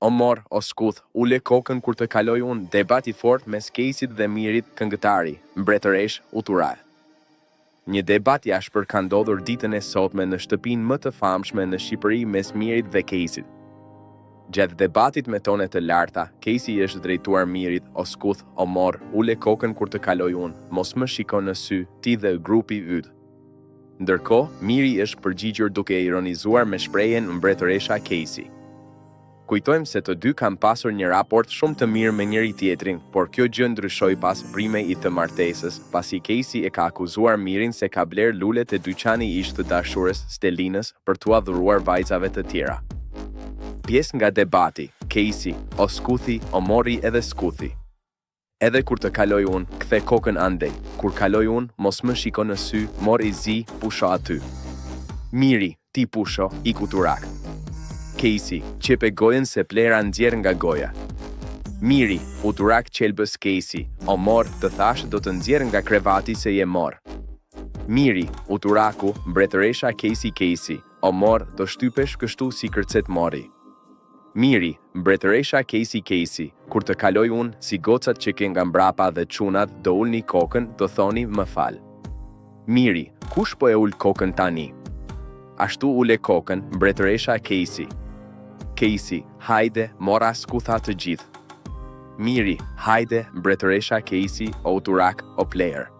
O mor, o skuth, ule kokën kur të kaloj unë debat i fort mes Caseyt dhe Mirit këngëtari, mbretëresh utura. Një debat i ashpër ka ndodhur ditën e sotme në shtëpinë më të famshme në Shqipëri mes Mirit dhe Caseyt. Gjatë debatit me tone të larta, Casey është drejtuar Mirit, o skuth, o mor, ule kokën kur të kaloj unë, mos më shiko në sy, ti dhe grupi yt. Ndërkohë, Miri është përgjigjur duke ironizuar me shprehjen mbretëresha Casey. Kujtojmë se të dy kanë pasur një raport shumë të mirë me njëri tjetrin, por kjo gjë ndryshoi pas vrimej të martesës, pasi Casey e ka akuzuar Mirin se ka bler lule te dyqani ish të dashurës Stelinës për t'u adhuruar vajzave të tjera. Pjesë nga debati, Casey, o skuthi, o mori edhe skuthi. Edhe kur të kaloj unë, kthe kokën andej, kur kaloj unë, mos më shiko në sy, mor i zi, pusho aty. Miri, ti pusho, i kuturak. Casey, qepe gojen se plera nxjerr nga goja. Miri, uturak qelbës Casey, o mor, të thash do të nxjerr nga krevati se je mor. Miri, uturaku, mbretëresha Casey, o mor, do shtypesh kështu si kërcet mori. Miri, mbretëresha Casey, kur të kaloj unë, si gocat që ke nga mbrapa dhe çunat do ulni kokën, do thoni më fal. Miri, kush po e ul kokën tani? Ashtu ule kokën, mbretëresha Casey, hajde, mora skutha të gjithë. Miri, hajde, mbretëresha Casey, o uturak, o player.